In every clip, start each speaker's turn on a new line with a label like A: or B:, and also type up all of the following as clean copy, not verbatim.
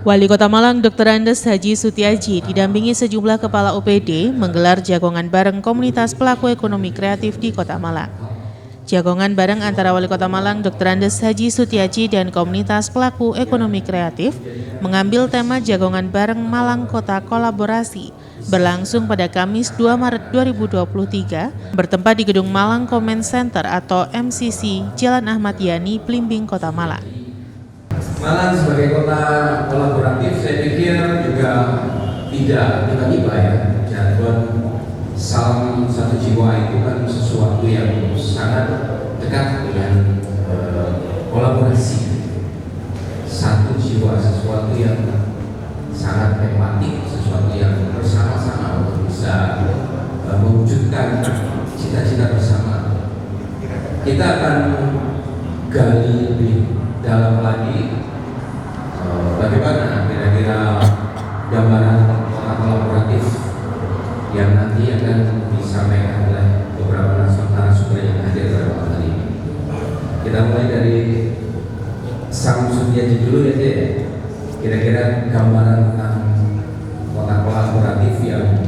A: Wali Kota Malang Dr. Andes Haji Sutiaji didampingi sejumlah kepala OPD menggelar jagongan bareng komunitas pelaku ekonomi kreatif di Kota Malang. Jagongan bareng antara Wali Kota Malang Dr. Andes Haji Sutiaji dan komunitas pelaku ekonomi kreatif mengambil tema jagongan bareng Malang Kota Kolaborasi berlangsung pada Kamis 2 Maret 2023 bertempat di Gedung Malang Comment Center atau MCC Jalan Ahmad Yani, Blimbing, Kota Malang.
B: Malang sebagai kota kolaboratif saya pikir juga tidak tiba-tiba ya, jadwal salam satu jiwa itu kan sesuatu yang sangat dekat dengan kolaborasi. Satu jiwa sesuatu yang sangat empatik, sesuatu yang bersama-sama untuk bisa mewujudkan cita-cita bersama. Kita akan gali lebih dalam lagi bagaimana kira-kira gambaran kota kolaboratif yang nanti akan disampaikan oleh beberapa narasumber yang hadir pada malam hari ini. Kita mulai dari Sang Sutiaji dulu ya, kira-kira gambaran tentang kota kolaboratif yang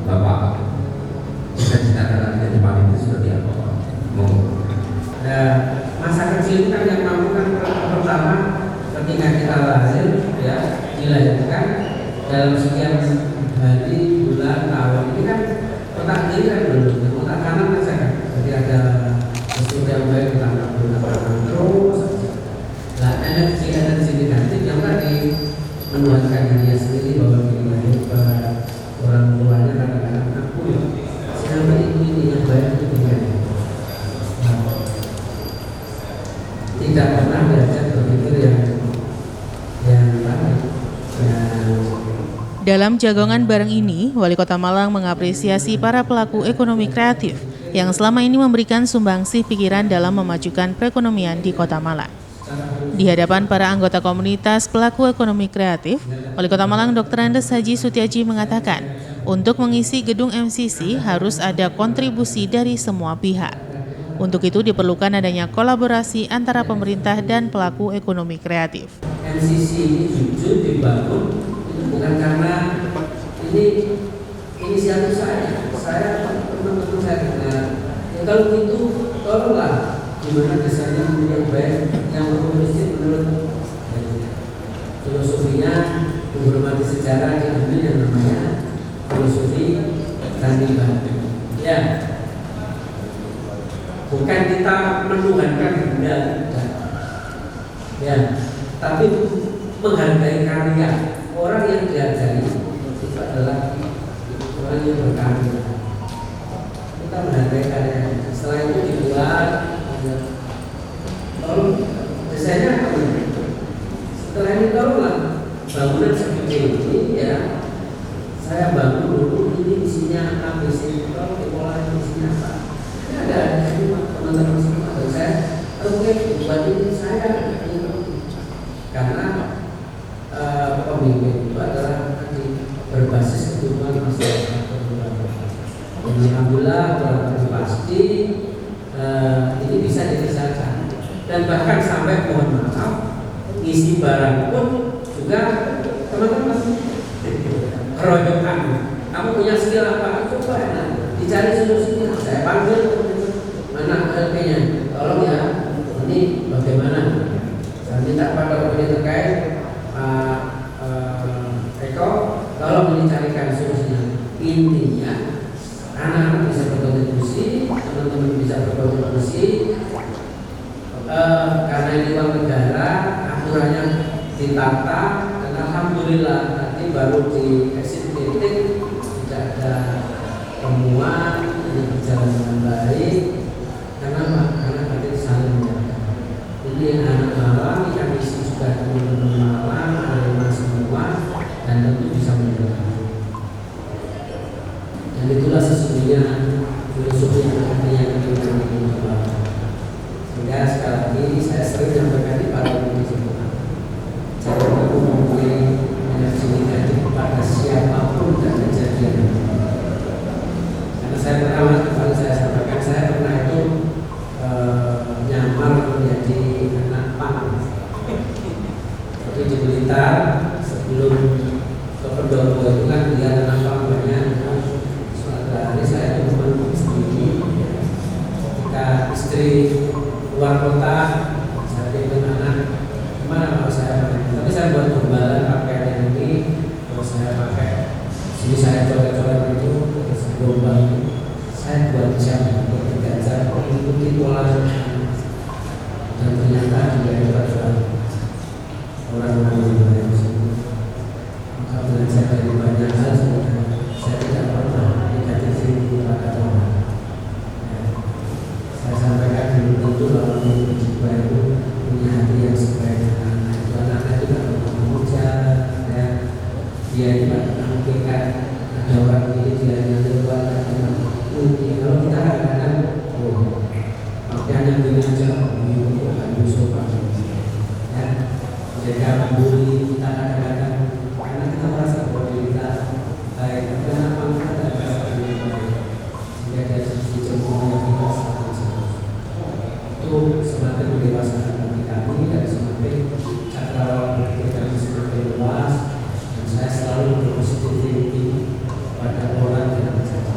B: Bapak cita-citakan ke depan itu seperti apa, Pak?
C: Masa kecil kan yang mampu kan pertama ketika kita lahir ya dilahirkan dalam sekian hari, bulan, tahun ini kan otak kiri kan belum, otak kanan saja kan. Jadi ada sesuatu yang baik tentang gunakan terus. Nah energi negatif yang tadi menuhankan dirinya sendiri bahwa dirinya hebat, orang tuanya kadang-kadang aku ya selama ini yang baik itu tidak. Tidak pernah belajar berpikir yang
A: Dalam jagongan bareng ini, Wali Kota Malang mengapresiasi para pelaku ekonomi kreatif yang selama ini memberikan sumbangsih pikiran dalam memajukan perekonomian di Kota Malang. Di hadapan para anggota komunitas pelaku ekonomi kreatif, Wali Kota Malang Dr. Andes Haji Sutiaji mengatakan, untuk mengisi gedung MCC harus ada kontribusi dari semua pihak. Untuk itu diperlukan adanya kolaborasi antara pemerintah dan pelaku ekonomi kreatif.
C: MCC ini jujur dibangun itu bukan karena ini inisiatif saya teman-teman saya dengar. Ya, kalau itu tolonglah gimana desainnya yang baik, yang komunistik menurut filosofinya menghormati sejarah diambil yang namanya filosofi tanding banting. Ya. Bukan kita menuhankan benda, ya, tapi menghargai karya. Orang yang diajari itu adalah orang yang berkarya. Kita menghargai karya. Setelah itu dibuat, lalu desainnya apa? Setelah ini tolonglah bangunan seperti ini, ya, saya bangun dulu ini isinya ABC, kalau diolah isinya apa? Ada teman-teman semua atau saya oke buat ini saya karena pemimpin itu adalah berbasis kebutuhan masyarakat. Jadi alhamdulillah walaupun pasti ini bisa dikerjakan dan bahkan sampai mohon maaf isi barang pun juga teman-teman keroyokan. Kamu punya skill apa? Coba enak dicari solusinya. Saya panggil mana LP-nya, tolong ya, ini bagaimana? Saya minta pada OPD terkait Pak Eko, tolong dicarikan intinya anak-anak bisa berkontribusi, teman-teman bisa berkontribusi, karena ini uang negara, aturannya ditata, dan alhamdulillah nanti baru di exit meeting tidak ada temuan, ini berjalan dengan baik. Karena nanti saling menjaga. Ini anak Malang, yang isi juga teman-teman Malang, ada semua, dan tentu bisa menjaga. Dan itulah sesungguhnya filosofi yang kita coba. Sehingga sekali lagi saya sering menyampaikan di pada semua. Jangan aku mempunyai energi negatif kepada siapapun dan kejadian. Karena saya pernah, kalau saya sampaikan, saya pernah itu nyamar menjadi anak pang. Jadi di Blitar sebelum ke Pendopo itu kan dia anak pang banyak. Suatu hari saya teman sendiri, ketika istri keluar kota, saya pikir anak gimana kalau saya pakai, tapi saya buat gombalan pakaian ini, terus saya pakai sini saya coret-coret itu, terus gombal itu, saya buat jam untuk 3 jam mengikuti pola dan ternyata juga hebat orang-orang yang berada di sini. Maka belajar dari banyak hal sebenarnya saya tidak pernah negatif kepada orang. Saya sampaikan dulu tentu kalau jiwa itu punya hati yang sebaik anak-anak itu tidak pernah memuja, ya. Dia tidak pernah memikirkan ada orang ini dia hanya lewat kalau kita kadang-kadang pakaiannya begini aja bukan sopan, ya. Mereka membuli kita kadang-kadang karena kita merasa bahwa kita baik, karena kita tidak merasa diri baik, sehingga dari sisi jempolnya kita itu semakin mendewasakan bagi kami dan semakin cakrawala berpikir kami semakin luas, dan saya selalu berpositif thinking pada orang yang berjasa.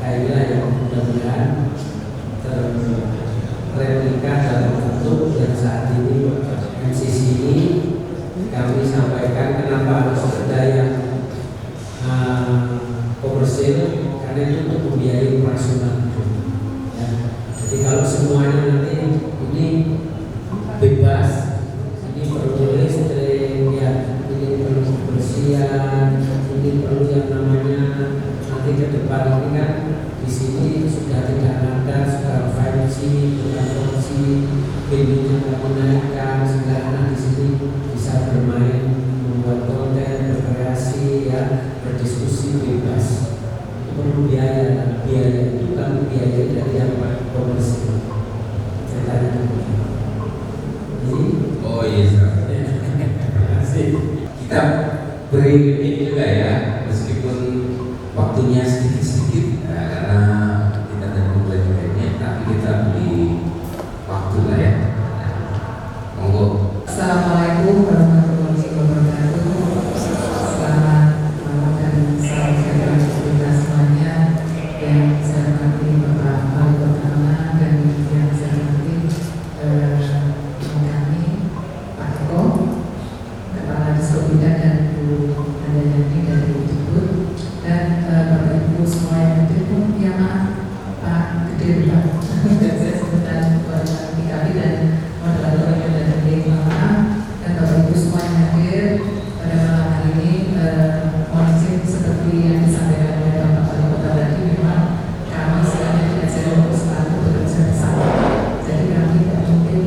C: Inilah yang mudah-mudahan terreplika dalam bentuk yang saat ini MCC ini kami sampaikan. Kenapa harus ada yang komersil, karena itu untuk membiayai operasional, ya. Jadi kalau semuanya nanti ini bebas, ini perlu listrik, ya, ini perlu kebersihan, ini perlu yang namanya nanti ke depan ini kan di sini sudah tidak ada, sudah 5G, sudah 4G, bilnya tidak menaikkan, sehingga anak di sini bisa bermain, membuat konten, berkreasi, ya, berdiskusi bebas. Itu perlu biaya, dan biaya itu kan biaya dari yang komersil. Ceritanya ini.
B: Oh iya, terima kasih. Kita beri limit juga ya, meskipun waktunya sedikit-sedikit, karena kita tidak mulai lainnya, tapi kita beri waktu lah ya. Monggo.
D: Assalamualaikum warahmatullahi wabarakatuh. Selamat malam dan salam sejahtera untuk kita semuanya. Yang saya hormati Bapak Wali Kota Malang dan yang saya hormati kami Pak Eko, Kepala Disko Bidang, dan Bu Andayani dari Dikbud, dan Bapak Ibu semua yang hadir pun, ya maaf Pak Gede Pak, saya sebutan kami dan moderator yang dari Malang, dan Bapak Ibu semua yang hadir pada malam hari ini. Mohon izin seperti yang disampaikan oleh Bapak Wali Kota tadi, memang kami istilahnya diajari untuk selalu bekerja bersama. Jadi kami tidak mungkin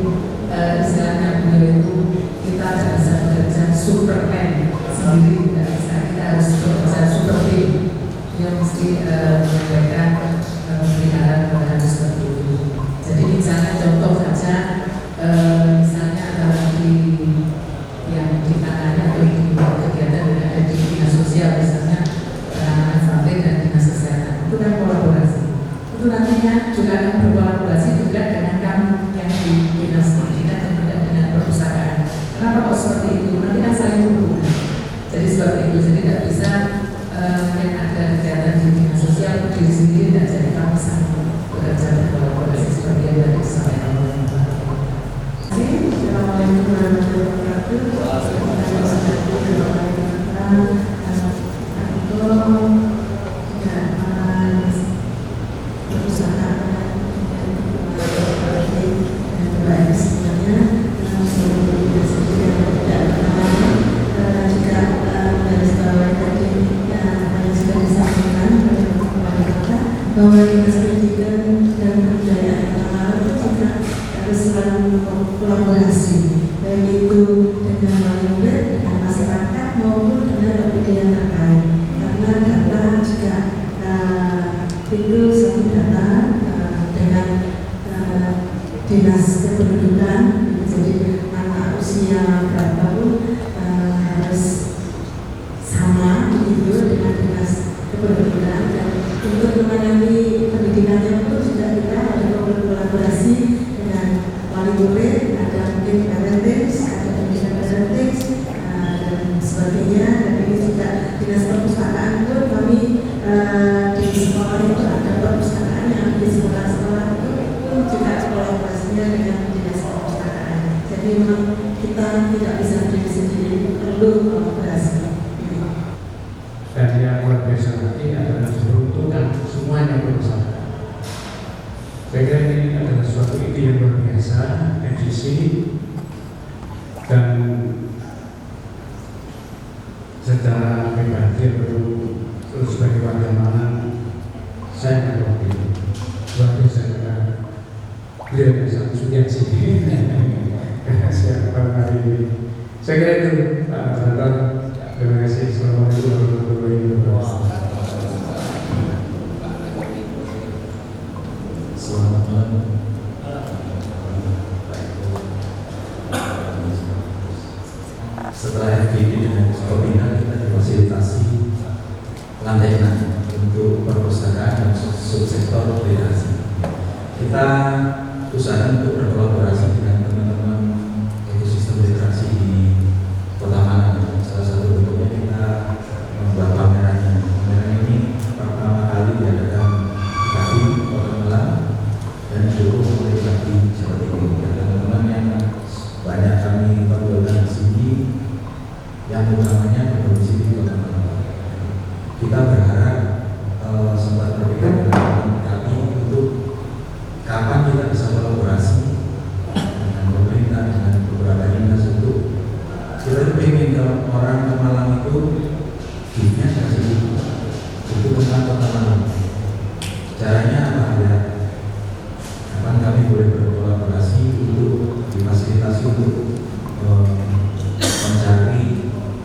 D: istilahnya beliau itu kita tidak bisa bekerja Superman sendiri, tidak bisa, kita harus bekerja super team. Dia mesti menyampaikan pemeliharaan kepada seperti itu. Jadi misalnya contoh saja, misalnya ada yang ditangani atau di kegiatan yang ada di dinas sosial, misalnya penanganan stunting dan dinas kesehatan, itu kan kolaborasi. Itu nantinya juga akan berkolaborasi juga dengan kami yang di dinas pendidikan dan juga dengan perpustakaan. Kenapa kok seperti itu? Nanti kan saling berhubungan. Jadi seperti itu. Jadi tidak bisa yang ada kegiatan di dinas sosial berdiri sendiri, dan jadi kami sama bekerja berkolaborasi seperti yang tadi disampaikan oleh Bapak. Assalamualaikum warahmatullahi wabarakatuh. bahwa dinas pendidikan dan kebudayaan Kota Malang itu juga harus selalu kolaborasi, baik itu dengan wali murid, dengan masyarakat maupun dengan lembaga yang terkait. Karena data juga itu satu data dengan dinas kependudukan, jadi anak usia berapa pun harus sama gitu dengan dinas kependudukan. Dan untuk menangani pendidikannya pun juga kita ada kolaborasi dengan wali murid, ada mungkin parenting, ada pendidikan parenting dan sebagainya. Dan ini juga dinas perpustakaan pun kami di sekolah itu ada perpustakaan yang di sekolah-sekolah itu pun juga kolaborasinya dengan dinas perpustakaan. Jadi memang kita tidak bisa berdiri sendiri, perlu kolaborasi.
E: Dan yang luar biasa lagi adalah peruntukan semuanya bersama. Saya kira ini adalah suatu ide yang luar biasa, MCC, dan secara pribadi terus sebagai warga Malang, saya akan wakil luar biasa karena beliau satu sudian sini. Siapa hari ini? Saya kira itu Pak Anton. Terima kasih. Assalamualaikum warahmatullahi wabarakatuh.
B: Selamat malam. Setelah FGD dengan Kombina, kita difasilitasi lantai 6 untuk perpustakaan dan subsektor literasi. Kita usahakan untuk berkolaborasi dengan teman-teman ekosistem literasi di Kota Malang. Salah satu bentuknya kita membuat pameran. Pameran ini pertama kali diadakan di Kadin Kota Malang dan didukung oleh Kadin Jawa Timur. Dan teman-teman yang banyak kami perjuangkan di sini, yang utamanya berdomisili di Kota Malang. Kita berharap sempat berpikir dengan kami untuk kapan kita bisa kolaborasi dengan pemerintah, dengan beberapa dinas untuk kita ingin kalau orang ke Malang itu giftnya kasih itu tentang Kota Malang. Caranya apa ya? Kapan kami boleh berkolaborasi untuk difasilitasi untuk mencari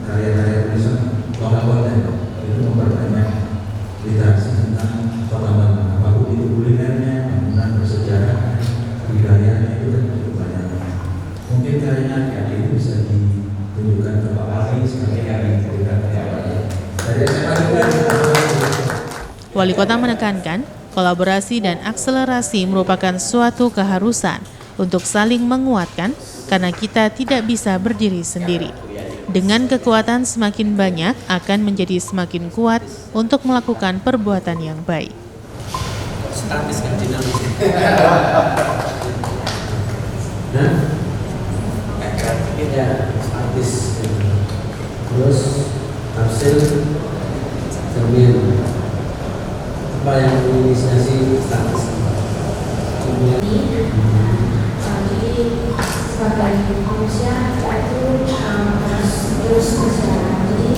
B: karya-karya tulisan lokal konten itu memperbanyak literasi tentang Kota Malang. Apapun itu kulinernya, bangunan bersejarah, budayanya itu kan cukup banyak. Mungkin karyanya adik-adik itu bisa ditunjukkan ke Pak Wali sebagai karya diberikan ke Pak Wali. Dari
A: Wali Kota menekankan, kolaborasi dan akselerasi merupakan suatu keharusan untuk saling menguatkan karena kita tidak bisa berdiri sendiri. Dengan kekuatan semakin banyak akan menjadi semakin kuat untuk melakukan perbuatan yang baik.
C: Statis kan dinamis. Ya, statis. Terus hasil cermin. Apa yang menginisiasi statis?
F: Jadi sebagai manusia itu harus terus berjalan. Jadi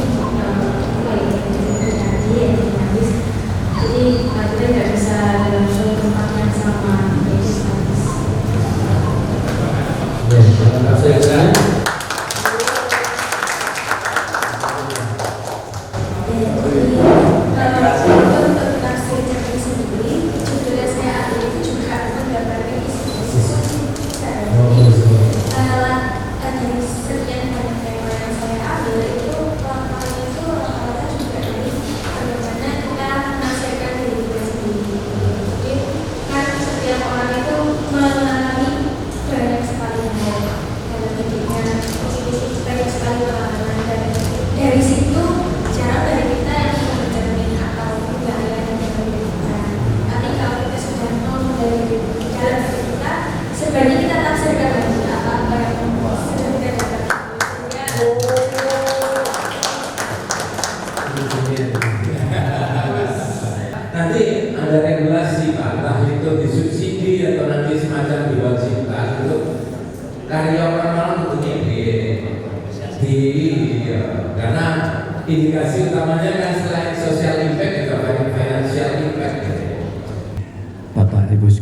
F: dinamis. Jadi kita tidak bisa dalam suatu tempat yang sama. Jadi statis. Dari situ cara dari kita yang mencermin atau budaya yang kita berikan. Nanti kalau kita sudah mau dari jalan kita, sebenarnya kita tafsirkan lagi apa yang sudah kita dapat.
B: nanti ada regulasi Pak, entah itu disubsidi atau nanti semacam diwajibkan untuk karya orang Malang untuk karena indikasi utamanya kan selain social impact juga banyak financial impact.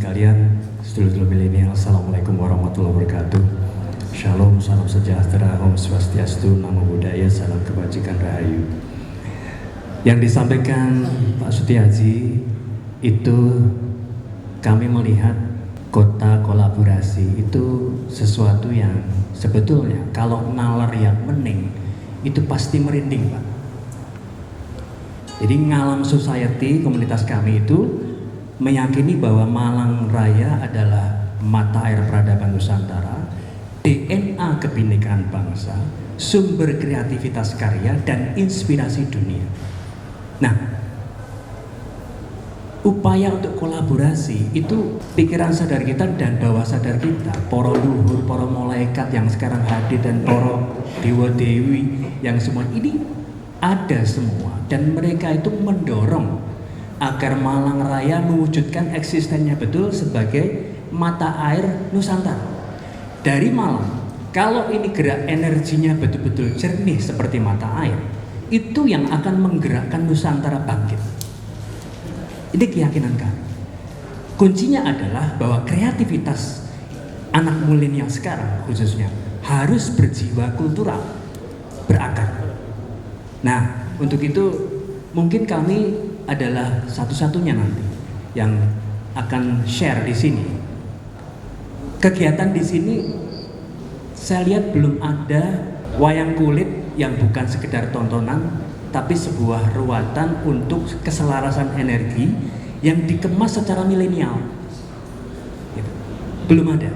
G: sekalian, sedulur-sedulur milenial, Assalamualaikum warahmatullahi wabarakatuh. Shalom, salam sejahtera, Om Swastiastu, Namo Buddhaya, salam kebajikan rahayu. Yang disampaikan Pak Sutiaji itu kami melihat kota kolaborasi itu sesuatu yang sebetulnya kalau nalar yang bening itu pasti merinding, Pak. Jadi Ngalam Society, komunitas kami itu meyakini bahwa Malang Raya adalah mata air peradaban Nusantara, DNA kebinekaan bangsa, sumber kreativitas karya dan inspirasi dunia. Nah, upaya untuk kolaborasi itu pikiran sadar kita dan bawah sadar kita, para luhur, para malaikat yang sekarang hadir dan para dewa dewi yang semua ini ada semua, dan mereka itu mendorong agar Malang Raya mewujudkan eksistensinya betul sebagai mata air Nusantara. Dari Malang, kalau ini gerak energinya betul-betul jernih seperti mata air, itu yang akan menggerakkan Nusantara bangkit. Ini keyakinan kami. Kuncinya adalah bahwa kreativitas anak milenial sekarang khususnya harus berjiwa kultural, berakar. Nah, untuk itu mungkin kami adalah satu-satunya nanti yang akan share di sini. Kegiatan di sini saya lihat belum ada wayang kulit yang bukan sekedar tontonan, tapi sebuah ruatan untuk keselarasan energi yang dikemas secara milenial. Gitu. Belum ada.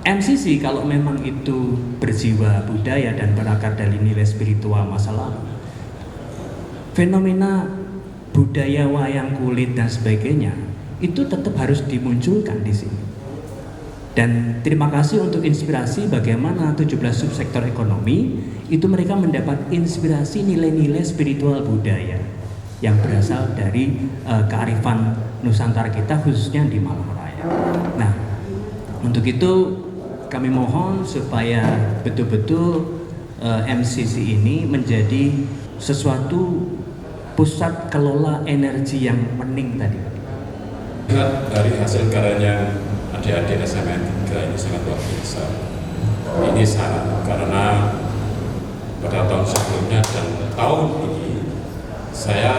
G: MCC kalau memang itu berjiwa budaya dan berakar dari nilai spiritual masa lalu, fenomena budaya wayang kulit dan sebagainya itu tetap harus dimunculkan di sini. Dan terima kasih untuk inspirasi bagaimana 17 subsektor ekonomi itu mereka mendapat inspirasi nilai-nilai spiritual budaya yang berasal dari kearifan Nusantara kita khususnya di Malang Raya. Nah, untuk itu kami mohon supaya betul-betul MCC ini menjadi sesuatu pusat kelola energi yang bening tadi.
H: Dari hasil karyanya adik-adik SMN 3 ini sangat luar biasa. Ini syarat karena pada tahun sebelumnya dan tahun ini saya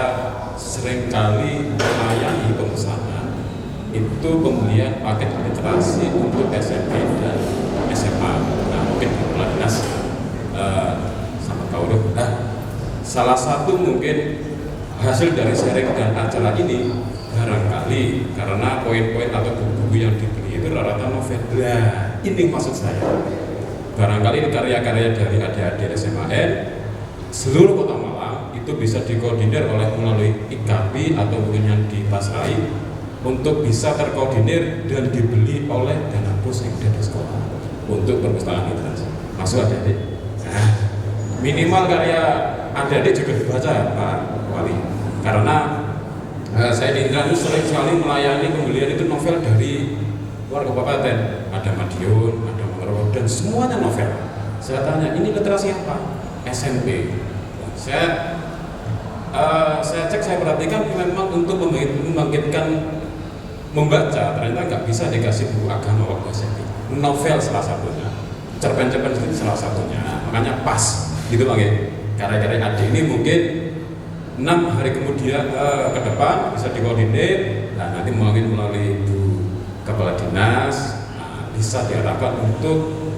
H: seringkali melayani pemesanan itu pembelian paket literasi untuk SMP dan SMA. Nah, mungkin di Pelatnas sama Kauruh. Nah, salah satu mungkin hasil dari sharing dan acara ini barangkali karena poin-poin atau buku-buku yang dibeli itu rata-rata novel. Nah, ini maksud saya. Barangkali ini karya-karya dari adik-adik SMAN seluruh Kota Malang itu bisa dikoordinir oleh melalui IKP atau mungkin yang dipasrai untuk bisa terkoordinir dan dibeli oleh dana bos yang ada di sekolah untuk perpustakaan literasi. Masuk adik-adik. Nah, minimal karya adik-adik juga dibaca Pak Wali. Karena saya di Indra itu sering sekali melayani pembelian itu novel dari luar kabupaten. Ada Madiun, ada Mangrove, dan semuanya novel. Saya tanya, ini literasi apa? SMP. Saya cek, saya perhatikan memang untuk membangkitkan membaca, ternyata nggak bisa dikasih buku agama waktu SMP. Novel salah satunya, cerpen-cerpen itu salah satunya. Makanya pas, gitu Pak. Karya-karya adik ini mungkin 6 hari kemudian ke depan bisa dikoordinir. Nah, nanti mungkin melalui Ibu Kepala Dinas bisa diarahkan untuk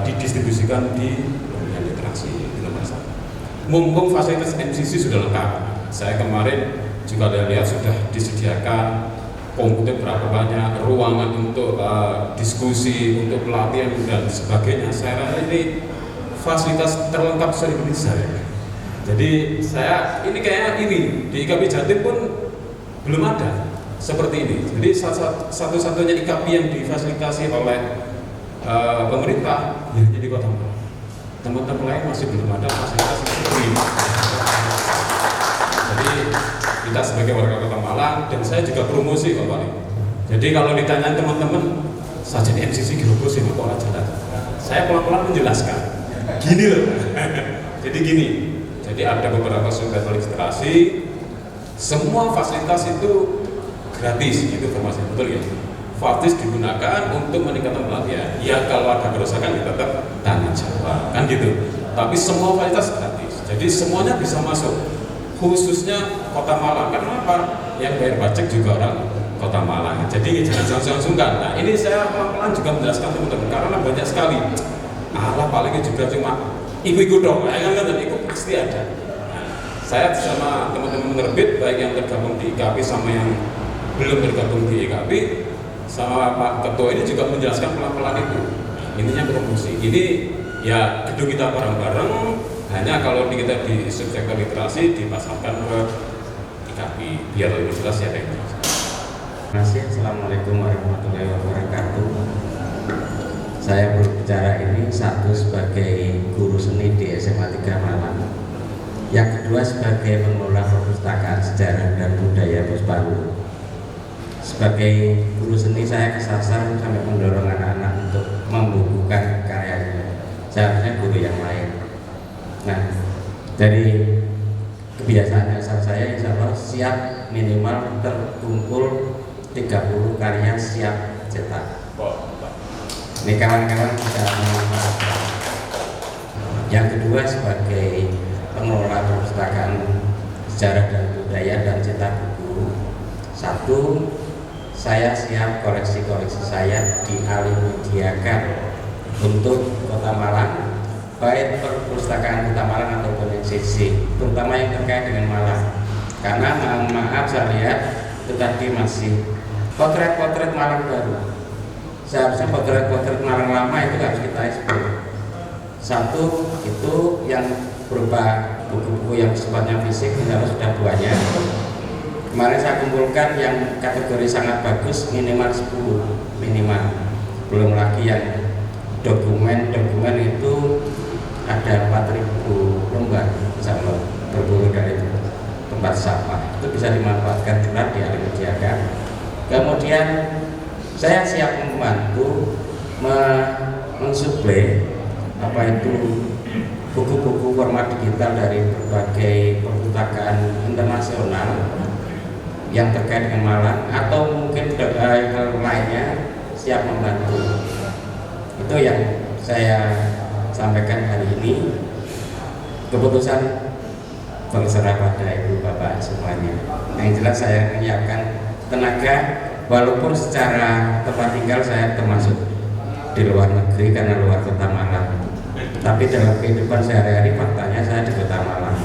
H: didistribusikan di pembelian literasi di nomor 1. Mumpung fasilitas MCC sudah lengkap, saya kemarin juga lihat sudah disediakan komputer berapa banyak, ruangan untuk diskusi, untuk pelatihan dan sebagainya. Saya rasa ini fasilitas terlengkap se-Indonesia ya. Jadi saya ini kayaknya ini di IKP Jatim pun belum ada seperti ini. Jadi satu-satunya IKP yang difasilitasi oleh pemerintah ya jadi Kota Malang. Teman-teman lain masih belum ada fasilitas seperti ini. Jadi kita sebagai warga Kota Malang dan saya juga promosi Pak Wali. Jadi kalau ditanya teman-teman saja di MCC Girobosi kok nggak jelas. Saya pelan-pelan menjelaskan. Gini loh. Jadi gini. Jadi ada beberapa sumber literasi. Semua fasilitas itu gratis, itu informasi betul ya. Faktis digunakan untuk meningkatkan pelatihan. Ya kalau ada kerusakan ya tetap tanggung jawab kan gitu. Tapi semua fasilitas gratis, jadi semuanya bisa masuk. Khususnya Kota Malang, karena apa? Yang bayar pajak juga orang Kota Malang. Jadi jangan sungkan. Nah ini saya pelan-pelan juga menjelaskan teman-teman karena banyak sekali. Allah paling juga cuma ikut dong, ikut pasti ada. Nah, saya sama teman-teman penerbit baik yang tergabung di IKP sama yang belum tergabung di IKP sama Pak Ketua ini juga menjelaskan pelan-pelan itu. Ininya promosi. Ini ya gedung kita bareng-bareng. Hanya kalau kita di subsektor literasi dipasarkan ke IKP biar lebih jelas ya Pak.
I: Terima kasih. Assalamualaikum warahmatullahi wabarakatuh. Saya berbicara ini satu sebagai guru seni di SMA 3 Malang, yang kedua sebagai pengelola perpustakaan sejarah dan budaya Puspalu. Sebagai guru seni saya kesasar sampai mendorong anak-anak untuk membukukan karyanya. Seharusnya guru yang lain. Nah, dari kebiasaan dasar saya insya Allah siap minimal terkumpul 30 karya siap cetak. Ini kawan-kawan bisa memanfaatkan. Yang kedua sebagai pengelola perpustakaan sejarah dan budaya dan cetak buku. Satu, saya siap koleksi-koleksi saya dialihmediakan untuk Kota Malang, baik perpustakaan Kota Malang ataupun NCC, terutama yang terkait dengan Malang. Karena maaf saya lihat itu tadi masih potret-potret Malang baru. Seharusnya potret-potret Malang lama itu harus kita ekspor. Satu itu yang berupa buku-buku yang sifatnya fisik, misalnya sudah banyak. Kemarin saya kumpulkan yang kategori sangat bagus minimal 10 minimal. Belum lagi yang dokumen itu ada 4.000 lembar misalnya berburu dari tempat sampah. Itu bisa dimanfaatkan juga dialihmediakan. Kemudian saya siap membantu mensuplai buku-buku format digital dari berbagai perpustakaan internasional yang terkait dengan Malang atau mungkin hal lainnya, siap membantu. Itu yang saya sampaikan hari ini. Keputusan terserah pada Ibu Bapak semuanya. Yang jelas saya menyiapkan tenaga. Walaupun secara tempat tinggal saya termasuk di luar negeri karena luar Kota Malang, tapi dalam kehidupan sehari-hari faktanya saya di Kota Malang.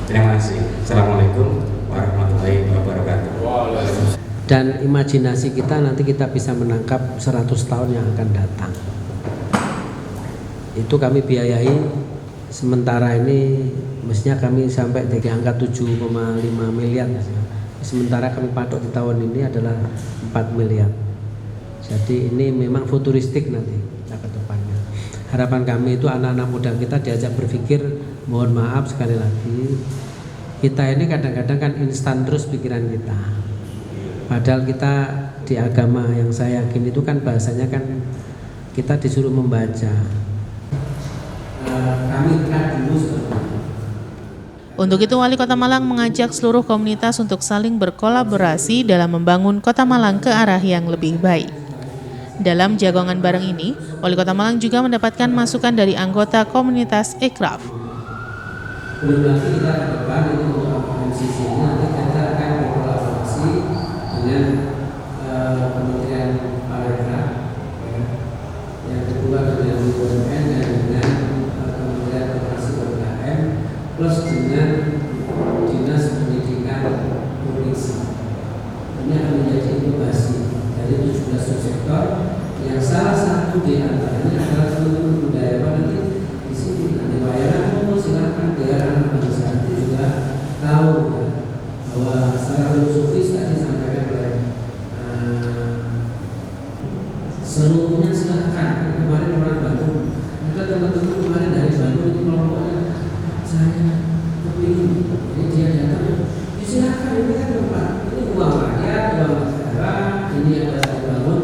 I: Terima kasih. Assalamualaikum warahmatullahi wabarakatuh.
C: Dan imajinasi kita nanti kita bisa menangkap 100 tahun yang akan datang. Itu kami biayai sementara ini, mestinya kami sampai di angka 7,5 miliar. Sementara kami patok di tahun ini adalah 4 miliar. Jadi ini memang futuristik nanti ke depannya. Harapan kami itu anak-anak muda kita diajak berpikir. Mohon maaf sekali lagi, kita ini kadang-kadang kan instan terus pikiran kita. Padahal kita di agama yang saya yakin itu kan bahasanya kan kita disuruh membaca. Kami telah dulu
A: Untuk itu, Wali Kota Malang mengajak seluruh komunitas untuk saling berkolaborasi dalam membangun Kota Malang ke arah yang lebih baik. Dalam jagongan bareng ini, Wali Kota Malang juga mendapatkan masukan dari anggota komunitas Ekraf.
C: Belum lagi kita ke depan ini untuk NCC-nya nanti kita akan berkolaborasi dengan Kementerian Pariwisata, yang kedua dengan BUMN dan dengan Kementerian Koperasi UMKM, plus dengan Dinas Pendidikan Provinsi. Ini akan menjadi inovasi dari 17 subsektor yang salah satu di antaranya adalah seluruh budayawan nanti di sini nanti bayaran silakan biar anak bangsa itu juga tahu ya, bahwa secara filosofis tadi disampaikan oleh seluruhnya silakan. Kemarin orang Bandung, ada teman-teman kemarin dari Bandung itu kelompoknya saya kepingin, jadi dia datang, ya silakan, ini kan tempat, ini uang rakyat, uang negara, ini ada saya bangun.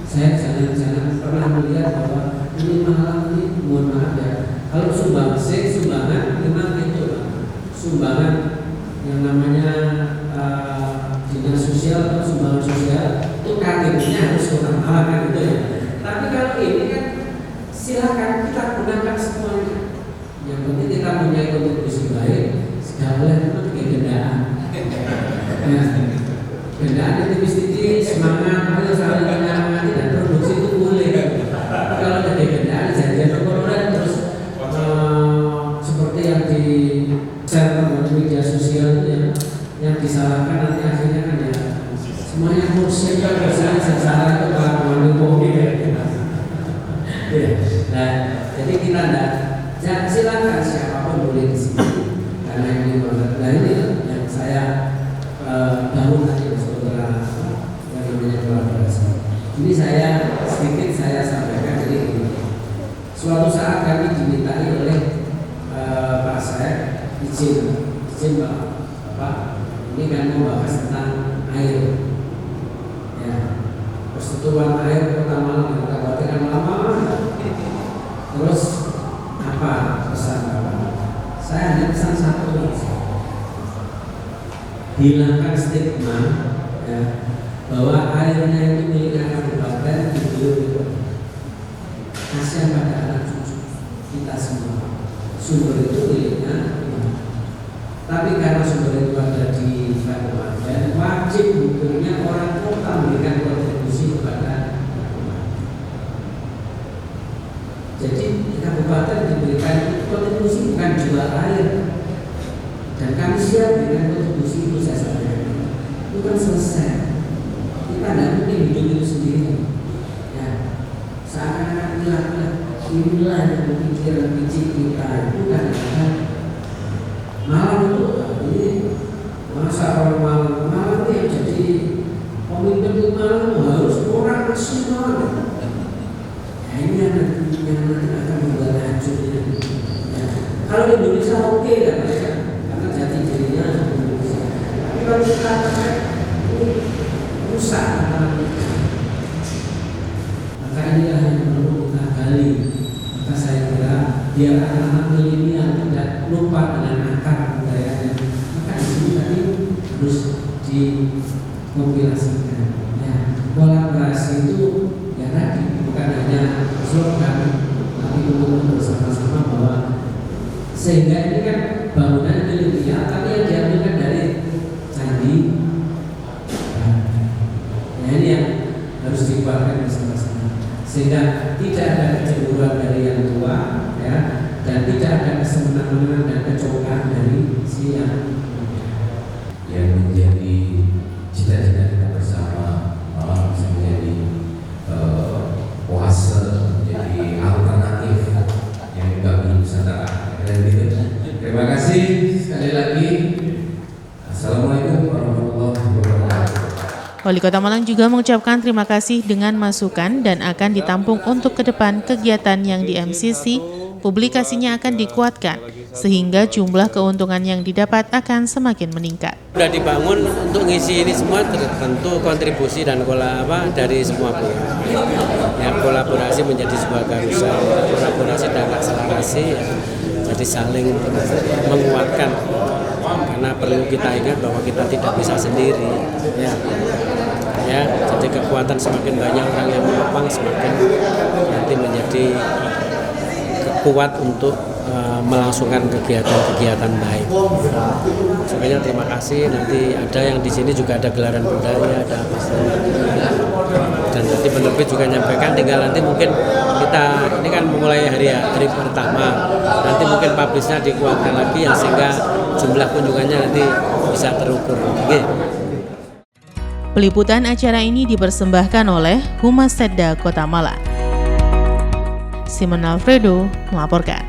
C: Saya jangan pernah melihat bahwa ini Malang ini, mohon maaf ya, kalau sumbangan memang itu sumbangan yang namanya dinas sosial atau sumbangan sosial itu KTP-nya harus Kota Malang kan gitu ya. Tapi kalau ini kan silakan kita gunakan semuanya. Yang penting kita punya kontribusi baik. Segala itu pakai gendaan. Gendaan itu tipis-tipis, semangat, ayo saling menyemangati dan produksi itu boleh. Kalau ada gendaan, janjian korporat terus seperti yang di share di media sosial itu yang disalahkan nanti akhirnya kan ya semuanya kursi kan biasanya secara itu kalau nah jadi kita tidak silakan siapapun boleh di sini karena ini nah ini yang saya bangun tadi saudara yang namanya kolaborasi. Ini saya sedikit saya sampaikan jadi suatu saat kami dimintai oleh Pak Said izin Pak ini kan membahas tentang air ya persetujuan air Kota Malang dan Kabupaten lama terus apa pesan Bapak? Saya hanya pesan satu hilangkan stigma ya, bahwa airnya itu milik kabupaten itu kasihan pada anak cucu kita semua. Sumber itu miliknya tapi karena sumber itu ada di kabupaten wajib hukumnya orang kota memberikan kontribusi kepada jadi kabupaten diberikan kontribusi bukan jual air dan kami siap dengan kontribusi itu saya sampaikan itu kan selesai kita tidak mungkin hidup itu sendiri ya seakan-akan inilah yang pikiran kita itu kadang-kadang Malang itu ini masa orang Malang itu yang jadi pemimpin di Malang harus orang nasional ya ini yang nanti akan membuat hancurnya ya. Kalau Indonesia oke kan mereka karena jati dirinya Indonesia tapi kalau kita ini rusak maka inilah yang perlu kita gali. Maka saya kira biar anak-anak milenial tidak lupa dengan akar budayanya. Maka di sini tadi harus dikompilasikan. Ya, kolaborasi itu ya tadi bukan hanya slogan, tapi untuk bersama-sama bahwa sehingga ini kan bangunan milenial, tapi yang diambilkan dari candi. Nah ini yang harus dikuatkan bersama-sama. Sehingga tidak ada kecemburuan dari yang tua ya, dan tidak ada kesenangan dan kecocokan dari si
B: yang menjadi cita-cita kita bersama malah bisa menjadi oase, menjadi alternatif yang bagi Nusantara. Dan gitu. Terima kasih sekali lagi. Assalamualaikum warahmatullahi wabarakatuh.
A: Wali Kota Malang juga mengucapkan terima kasih dengan masukan dan akan ditampung untuk ke depan kegiatan yang di MCC, publikasinya akan dikuatkan sehingga jumlah keuntungan yang didapat akan semakin meningkat.
C: Sudah dibangun untuk ngisi ini semua tentu kontribusi dan dari semua pihak. Ya, kolaborasi menjadi sebuah garusan, kolaborasi dan akselerasi ya, jadi saling menguatkan karena perlu kita ingat bahwa kita tidak bisa sendiri ya jadi kekuatan semakin banyak orang yang menopang semakin nanti menjadi kuat untuk melangsungkan kegiatan-kegiatan baik. Sebenarnya terima kasih. Nanti ada yang di sini juga ada gelaran budaya, ada apa dan nanti penerbit juga nyampaikan. Tinggal nanti mungkin kita ini kan memulai hari pertama. Nanti mungkin publishnya dikuatkan lagi ya sehingga jumlah kunjungannya nanti bisa terukur.
A: Peliputan acara ini dipersembahkan oleh Humas Setda Kota Malang. Simon Alfredo melaporkan.